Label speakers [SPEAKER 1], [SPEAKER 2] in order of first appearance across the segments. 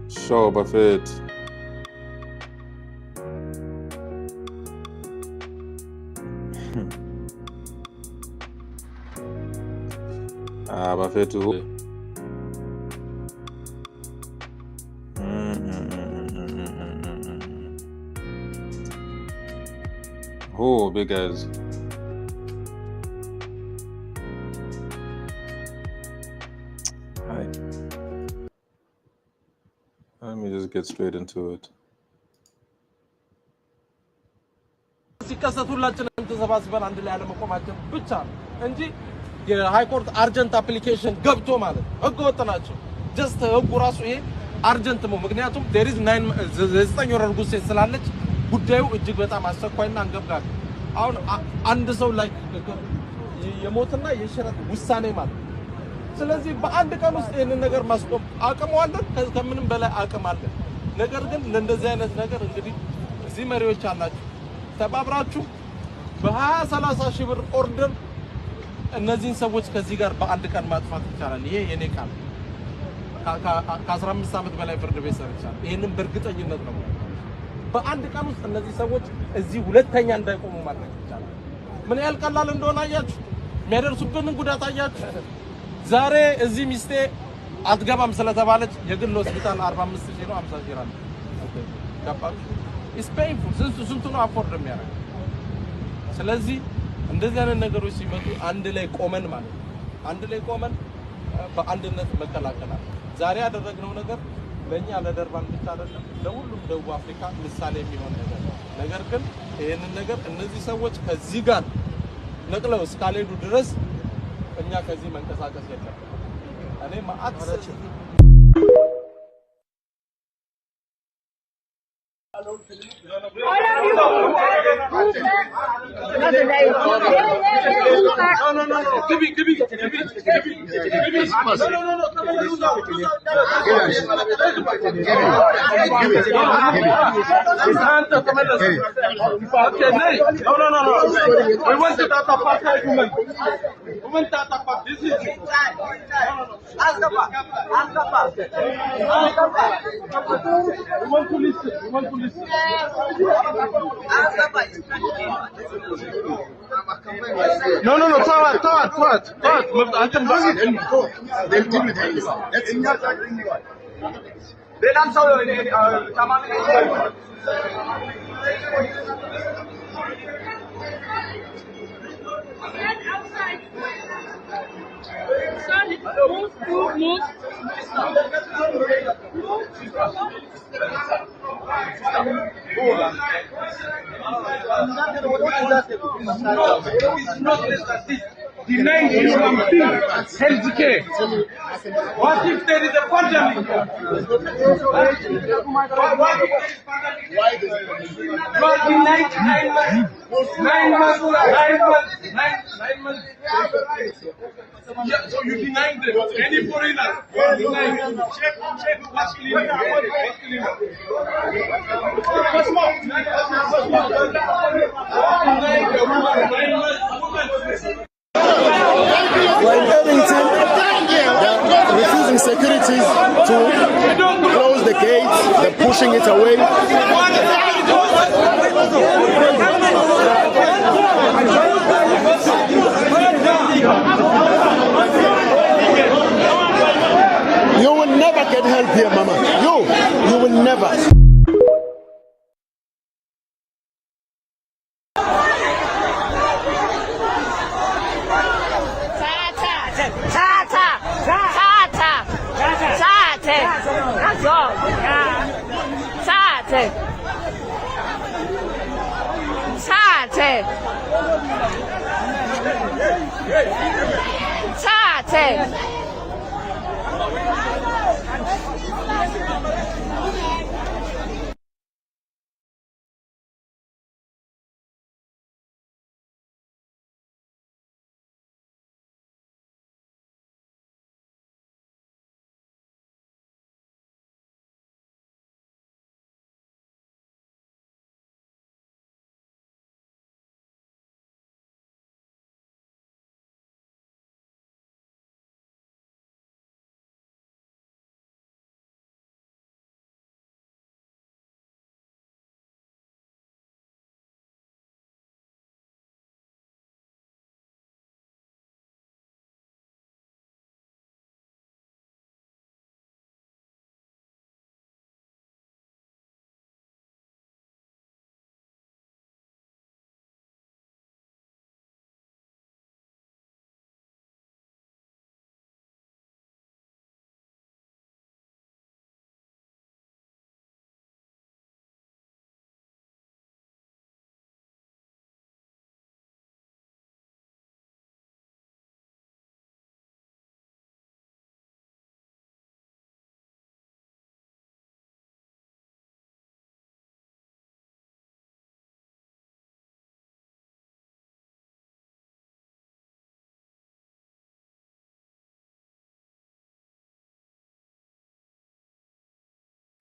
[SPEAKER 1] Sure, Buffett. Buffett. Oh, big guys. Hi. Let me just get straight into it.
[SPEAKER 2] ሲከሰቱላችንም ተሰባስበን አንድ ላይ አለመቆማችን ብቻ እንጂ የሃይ ኮርት አርጀንት አፕሊኬሽን ገብቶ ማለት ህገወጥ ናቸው። ጀስት ህጉ ራሱ ይሄ አርጀንት ነው። ምክንያቱም there is 9 ወር እርጉዝ ሴት ስላለች ጉዳዩ እጅግ በጣም አስቸኳይና አንገብጋቢ አሁን አንድ ሰው ላይ የሞትና የሽረት ውሳኔ ማለት ስለዚህ በአንድ ቀን ውስጥ ይሄንን ነገር ማስቆም አቅም አለን፣ ከምንም በላይ አቅም አለን። ነገር ግን ለእንደዚህ አይነት ነገር እንግዲህ እዚህ መሪዎች አላችሁ ተባብራችሁ በ20-30 ሺህ ብር ኦርደር እነዚህን ሰዎች ከዚህ ጋር በአንድ ቀን ማጥፋት ይቻላል። ይሄ የኔ ቃል ከ15 ዓመት በላይ ፍርድ ቤት ሰርቻለሁ። ይሄንን በእርግጠኝነት ነው። በአንድ ቀን ውስጥ እነዚህ ሰዎች እዚህ ሁለተኛ እንዳይቆሙ ማድረግ ይቻላል። ምን ያህል ቀላል እንደሆነ አያችሁ? የሚያደርሱብንን ጉዳት አያችሁ? ዛሬ እዚህ ሚስቴ አትገባም ስለተባለች የግል ሆስፒታል 45 ሺህ ነው 50 ሺህ ነው። ገባችሁ? ኢስ ፔይንፉል ስንቱ ነው አፎርድ የሚያደርግ። ስለዚህ እንደዚህ አይነት ነገሮች ሲመጡ አንድ ላይ ቆመን ማለት አንድ ላይ ቆመን በአንድነት መከላከል ዛሬ ያደረግነው ነገር ለኛ ለደርባን ብቻ አይደለም ለሁሉም ደቡብ አፍሪካ ምሳሌ የሚሆን ነገር ነው። ነገር ግን ይሄንን ነገር እነዚህ ሰዎች ከዚህ ጋር ነቅለው እስካልሄዱ ድረስ እኛ ከዚህ መንቀሳቀስ የለም። እኔ ማአት No, thought. I can bring it in. They'll deal with it. That's in your side. They done so. Come on. Move. Denying human beings health care. What if there is a pandemic? You are denied 9 months. 9 months. Yeah, so you denied them. Any foreigner, you are denying them. Check, what's cleaning? What's more?
[SPEAKER 3] We're in Irvington. They're refusing securities to close the gates. They're pushing it away. You will never get help here, Mama. You will never.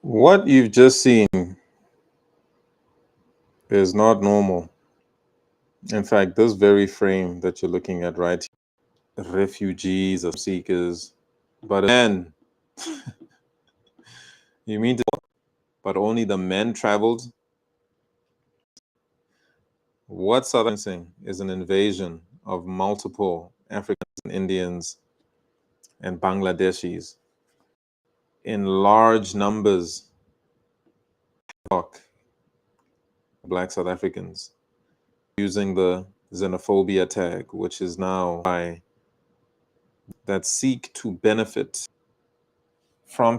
[SPEAKER 1] What you've just seen is not normal. In fact, this very frame that you're looking at right here, refugees or seekers, but men, you mean to, but only the men traveled? What Southern saying is an invasion of multiple Africans and Indians and Bangladeshis in large numbers, Black South Africans, using the xenophobia tag, which is now by that seek to benefit from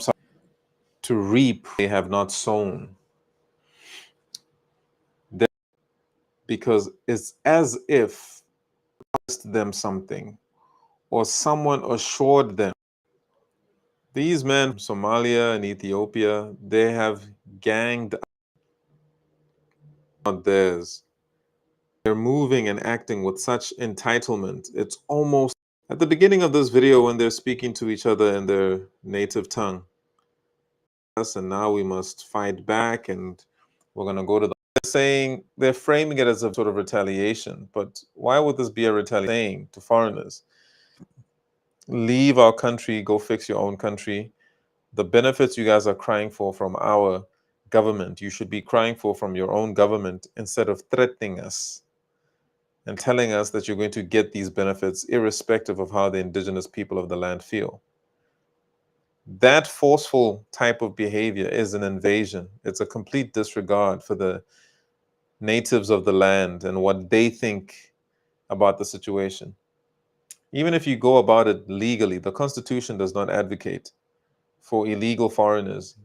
[SPEAKER 1] to reap they have not sown. Because it's as if them something or someone assured them. These men from Somalia and Ethiopia, they have ganged out theirs. They're moving and acting with such entitlement. It's almost at the beginning of this video when they're speaking to each other in their native tongue. And now we must fight back and we're going to go to the saying, they're framing it as a sort of retaliation. But why would this be a retaliation to foreigners? Leave our country, go fix your own country. The benefits you guys are crying for from our government, you should be crying for from your own government instead of threatening us and telling us that you're going to get these benefits irrespective of how the indigenous people of the land feel. That forceful type of behavior is an invasion. It's a complete disregard for the natives of the land and what they think about the situation. Even if you go about it legally, the Constitution does not advocate for illegal foreigners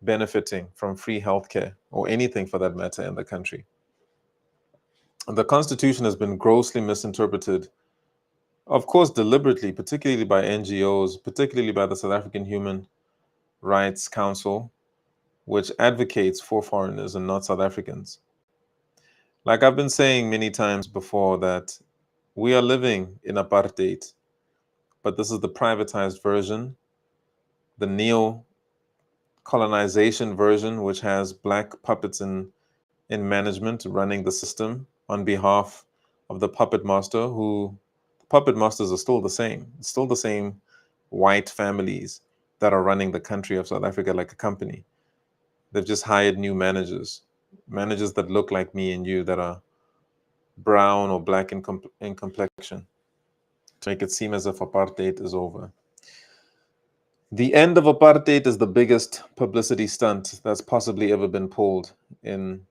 [SPEAKER 1] benefiting from free healthcare or anything for that matter in the country. The Constitution has been grossly misinterpreted, of course, deliberately, particularly by NGOs, particularly by the South African Human Rights Council, which advocates for foreigners and not South Africans. Like I've been saying many times before, that we are living in apartheid, but this is the privatized version, the neo-colonization version, which has black puppets in management running the system on behalf of the puppet master, who the puppet masters are still the same. It's still the same white families that are running the country of South Africa like a company. They've just hired new managers that look like me and you, that are brown or black in complexion, to make it seem as if apartheid is over. The end of apartheid is the biggest publicity stunt that's possibly ever been pulled in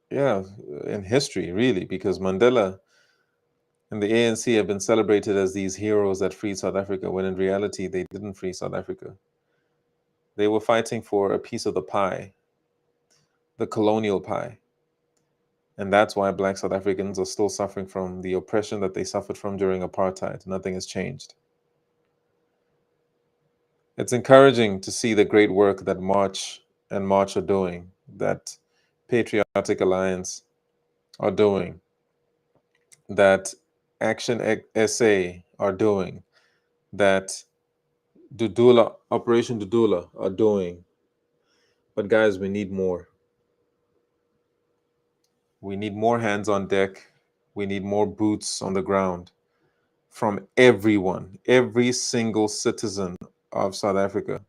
[SPEAKER 1] history, really, because Mandela and the ANC have been celebrated as these heroes that freed South Africa, when in reality they didn't free South Africa. They were fighting for a piece of the pie, the colonial pie. And that's why Black South Africans are still suffering from the oppression that they suffered from during apartheid. Nothing has changed. It's encouraging to see the great work that March are doing, that Patriotic Alliance are doing, that Action SA are doing, that Operation Dudula are doing. But guys, we need more. We need more hands on deck. We need more boots on the ground from everyone, every single citizen of South Africa,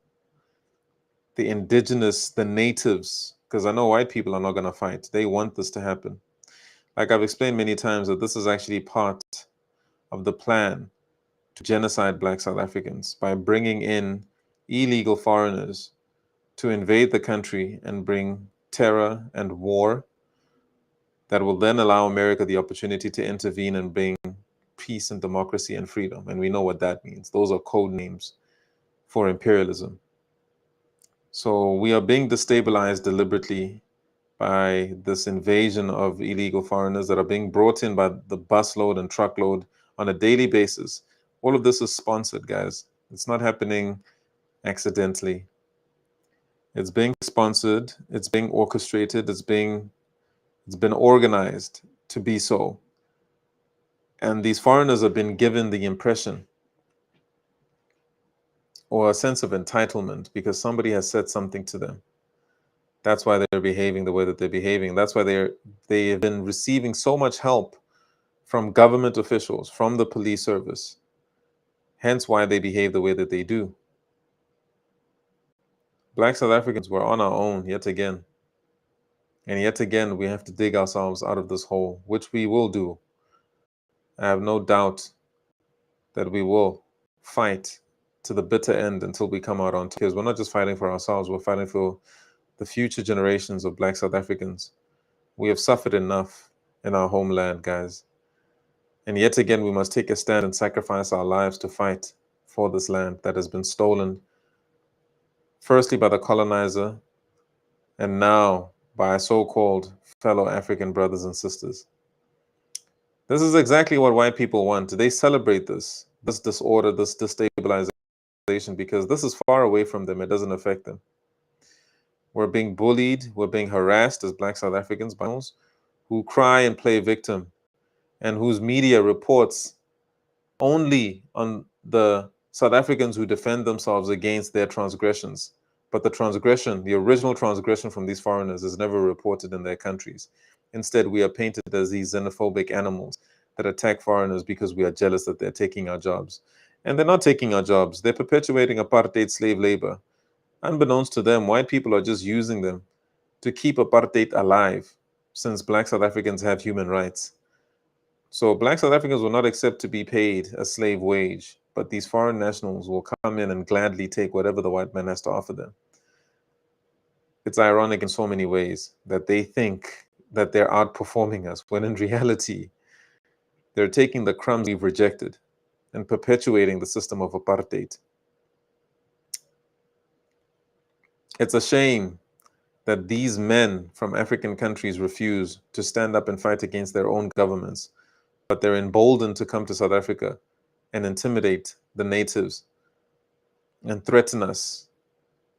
[SPEAKER 1] the indigenous, the natives, because I know white people are not going to fight. They want this to happen. Like I've explained many times, that this is actually part of the plan to genocide Black South Africans by bringing in illegal foreigners to invade the country and bring terror and war that will then allow America the opportunity to intervene and bring peace and democracy and freedom. And we know what that means. Those are code names for imperialism. So we are being destabilized deliberately by this invasion of illegal foreigners that are being brought in by the busload and truckload on a daily basis. All of this is sponsored, guys. It's not happening accidentally. It's being sponsored, it's being orchestrated, it's been organized to be so. And these foreigners have been given the impression or a sense of entitlement because somebody has said something to them. That's why they're behaving the way that they're behaving. That's why they have been receiving so much help from government officials, from the police service. Hence why they behave the way that they do. Black South Africans were on our own yet again. And yet again, we have to dig ourselves out of this hole, which we will do. I have no doubt that we will fight to the bitter end until we come out on top. Because we're not just fighting for ourselves, we're fighting for the future generations of Black South Africans. We have suffered enough in our homeland, guys. And yet again, we must take a stand and sacrifice our lives to fight for this land that has been stolen, firstly by the colonizer, and now by our so-called fellow African brothers and sisters. This is exactly what white people want. They celebrate this disorder, this destabilization, because this is far away from them. It doesn't affect them. We're being bullied, we're being harassed as Black South Africans by those who cry and play victim, and whose media reports only on the South Africans who defend themselves against their transgressions. But the transgression, the original transgression from these foreigners, is never reported in their countries. Instead, we are painted as these xenophobic animals that attack foreigners because we are jealous that they're taking our jobs. And they're not taking our jobs. They're perpetuating apartheid slave labor. Unbeknownst to them, white people are just using them to keep apartheid alive, since Black South Africans have human rights. So Black South Africans will not accept to be paid a slave wage, but these foreign nationals will come in and gladly take whatever the white man has to offer them. It's ironic in so many ways that they think that they're outperforming us, when in reality, they're taking the crumbs we've rejected and perpetuating the system of apartheid. It's a shame that these men from African countries refuse to stand up and fight against their own governments, but they're emboldened to come to South Africa and intimidate the natives and threaten us,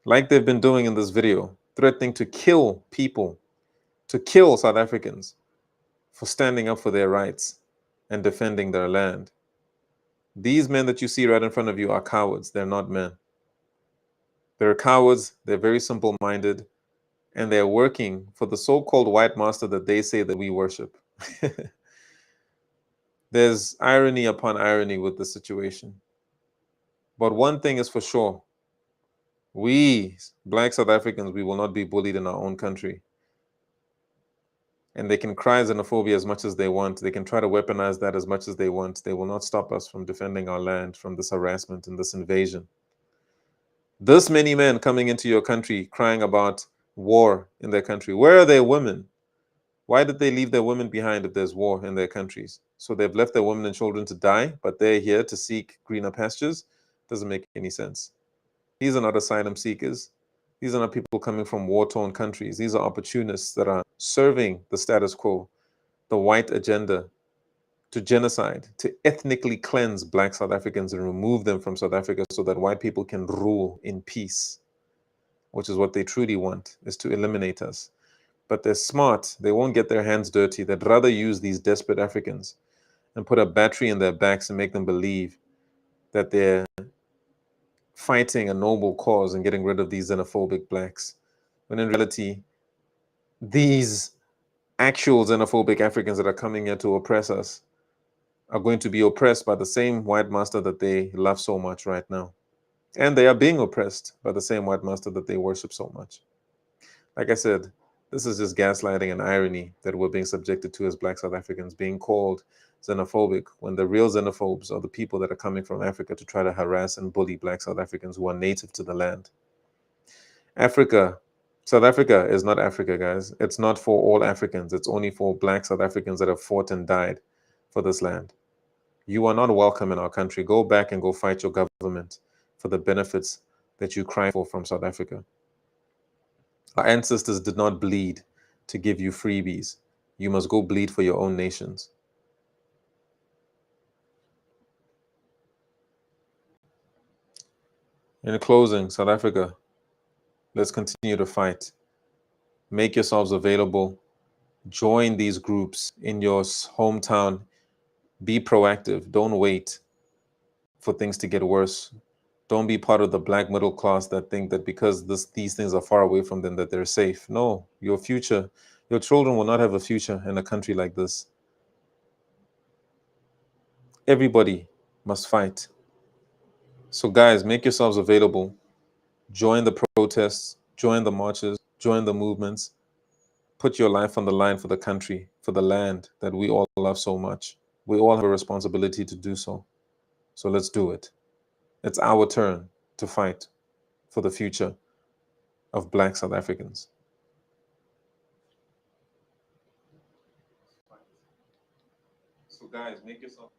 [SPEAKER 1] like they've been doing in this video, threatening to kill people, to kill South Africans for standing up for their rights and defending their land. These men that you see right in front of you are cowards. They're not men. They're cowards. They're very simple-minded, and they're working for the so-called white master that they say that we worship. There's irony upon irony with the situation. But one thing is for sure. We, Black South Africans, we will not be bullied in our own country. And they can cry xenophobia as much as they want. They can try to weaponize that as much as they want. They will not stop us from defending our land from this harassment and this invasion. This many men coming into your country crying about war in their country. Where are their women? Why did they leave their women behind if there's war in their countries? So they've left their women and children to die, but they're here to seek greener pastures? Doesn't make any sense. These are not asylum seekers. These are not people coming from war-torn countries. These are opportunists that are serving the status quo, the white agenda, to genocide, to ethnically cleanse Black South Africans and remove them from South Africa so that white people can rule in peace, which is what they truly want, is to eliminate us. But they're smart. They won't get their hands dirty. They'd rather use these desperate Africans and put a battery in their backs and make them believe that they're fighting a noble cause and getting rid of these xenophobic blacks, when in reality, these actual xenophobic Africans that are coming here to oppress us are going to be oppressed by the same white master that they love so much right now. And they are being oppressed by the same white master that they worship so much. Like I said, this is just gaslighting and irony that we're being subjected to as Black South Africans, being called xenophobic, when the real xenophobes are the people that are coming from Africa to try to harass and bully Black South Africans who are native to the land. South Africa is not Africa, guys. It's not for all Africans. It's only for Black South Africans that have fought and died for this land. You are not welcome in our country. Go back and go fight your government for the benefits that you cry for from South Africa. Our ancestors did not bleed to give you freebies. You must go bleed for your own nations. In closing, South Africa, let's continue to fight. Make yourselves available. Join these groups in your hometown. Be proactive. Don't wait for things to get worse. Don't be part of the black middle class that think that because these things are far away from them that they're safe. No, your future, your children will not have a future in a country like this. Everybody must fight. So guys, make yourselves available. Join the protests, join the marches, join the movements. Put your life on the line for the country, for the land that we all love so much. We all have a responsibility to do so. So let's do it. It's our turn to fight for the future of Black South Africans. So guys, make yourself